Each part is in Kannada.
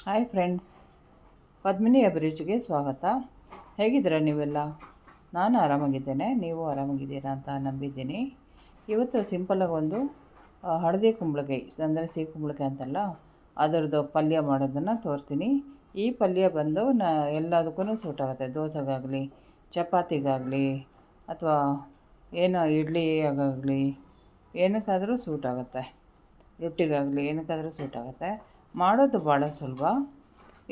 ಹಾಯ್ ಫ್ರೆಂಡ್ಸ್, ಪದ್ಮಿನಿ ಅಭಿರುಚಿಗೆ ಸ್ವಾಗತ. ಹೇಗಿದ್ದೀರಾ ನೀವೆಲ್ಲ? ನಾನು ಆರಾಮಾಗಿದ್ದೇನೆ, ನೀವು ಆರಾಮಾಗಿದ್ದೀರಾ ಅಂತ ನಂಬಿದ್ದೀನಿ. ಇವತ್ತು ಸಿಂಪಲ್ಲಾಗಿ ಒಂದು ಹಳದಿ ಕುಂಬಳಕಾಯಿ ಅಂದರೆ ಸಿಹಿ ಕುಂಬಳಕಾಯಿ ಅಂತಲ್ಲ, ಅದರದ್ದು ಪಲ್ಯ ಮಾಡೋದನ್ನು ತೋರಿಸ್ತೀನಿ. ಈ ಪಲ್ಯ ಬಂದು ಎಲ್ಲದಕ್ಕೂ ಸೂಟ್ ಆಗುತ್ತೆ. ದೋಸೆಗಾಗಲಿ, ಚಪಾತಿಗಾಗಲಿ, ಅಥವಾ ಏನೋ ಇಡ್ಲಿಗಾಗಲಿ, ಏನಕ್ಕಾದರೂ ಸೂಟ್ ಆಗುತ್ತೆ. ರೊಟ್ಟಿಗಾಗಲಿ ಏನಕ್ಕಾದರೂ ಸೂಟ್ ಆಗುತ್ತೆ. ಮಾಡೋದು ಭಾಳ ಸುಲಭ.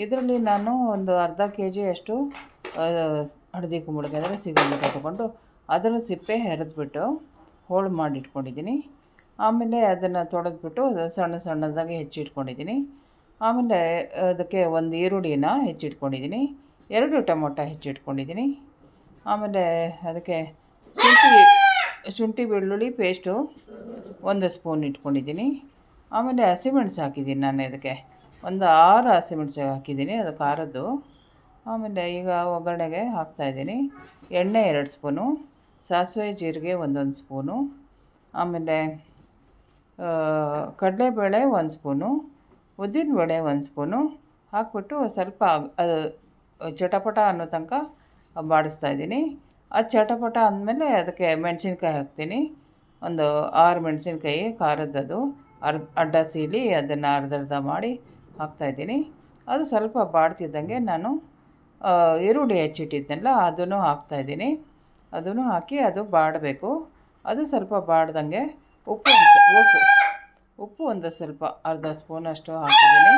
ಇದರಲ್ಲಿ ನಾನು ಒಂದು ಅರ್ಧ ಕೆ ಜಿಯಷ್ಟು ಹಳದಿ ಕುಂಬಳಕಾಯಿ ಅಂದರೆ ಸಿಗುಂಬಳಕಾಯಿ ತೊಗೊಂಡು ಅದರ ಸಿಪ್ಪೆ ಹೆರೆದ್ಬಿಟ್ಟು ಹೋಳು ಮಾಡಿಟ್ಕೊಂಡಿದ್ದೀನಿ. ಆಮೇಲೆ ಅದನ್ನು ತೊಳೆದ್ಬಿಟ್ಟು ಸಣ್ಣ ಸಣ್ಣದಾಗಿ ಹೆಚ್ಚಿಟ್ಕೊಂಡಿದ್ದೀನಿ. ಆಮೇಲೆ ಅದಕ್ಕೆ ಒಂದು ಈರುಳ್ಳಿನ ಹೆಚ್ಚಿಟ್ಕೊಂಡಿದ್ದೀನಿ, 2 ಟೊಮೊಟೊ ಹೆಚ್ಚಿಟ್ಕೊಂಡಿದ್ದೀನಿ. ಆಮೇಲೆ ಅದಕ್ಕೆ ಶುಂಠಿ ಬೆಳ್ಳುಳ್ಳಿ ಪೇಸ್ಟು 1 ಸ್ಪೂನ್ ಇಟ್ಕೊಂಡಿದ್ದೀನಿ. ಆಮೇಲೆ ಹಸಿಮೆಣಸು ಹಾಕಿದ್ದೀನಿ. ನಾನು ಇದಕ್ಕೆ ಒಂದು 6 ಹಸಿಮೆಣಸು ಹಾಕಿದ್ದೀನಿ, ಅದು ಖಾರದ್ದು. ಆಮೇಲೆ ಈಗ ಒಗ್ಗರಣೆಗೆ ಹಾಕ್ತಾಯಿದ್ದೀನಿ. ಎಣ್ಣೆ 2 ಸ್ಪೂನು, ಸಾಸಿವೆ ಜೀರಿಗೆ 1 ಸ್ಪೂನು, ಆಮೇಲೆ ಕಡಲೆಬೇಳೆ 1 ಸ್ಪೂನು, ಉದ್ದಿನಬೇಳೆ 1 ಸ್ಪೂನು ಹಾಕ್ಬಿಟ್ಟು ಸ್ವಲ್ಪ ಅದು ಚಟಪಟ ಅನ್ನೋ ತನಕ ಬಾಡಿಸ್ತಾಯಿದ್ದೀನಿ. ಅದು ಚಟಪಟ ಅಂದಮೇಲೆ ಅದಕ್ಕೆ ಮೆಣಸಿನ್ಕಾಯಿ ಹಾಕ್ತೀನಿ. ಒಂದು 6 ಮೆಣಸಿನ್ಕಾಯಿ ಖಾರದ್ದದು ಅಡ್ಡ ಸೀಳಿ ಅದನ್ನು ಅರ್ಧ ಮಾಡಿ ಹಾಕ್ತಾಯಿದ್ದೀನಿ. ಅದು ಸ್ವಲ್ಪ ಬಾಡ್ತಿದ್ದಂಗೆ ನಾನು ಈರುಳ್ಳಿ ಹೆಚ್ಚಿಟ್ಟಿದ್ನಲ್ಲ ಅದನ್ನು ಹಾಕ್ತಾಯಿದ್ದೀನಿ. ಅದನ್ನು ಹಾಕಿ ಅದು ಬಾಡಬೇಕು. ಅದು ಸ್ವಲ್ಪ ಬಾಡ್ದಂಗೆ ಉಪ್ಪು ಒಂದು ಸ್ವಲ್ಪ ಅರ್ಧ ಸ್ಪೂನಷ್ಟು ಹಾಕಿದ್ದೀನಿ.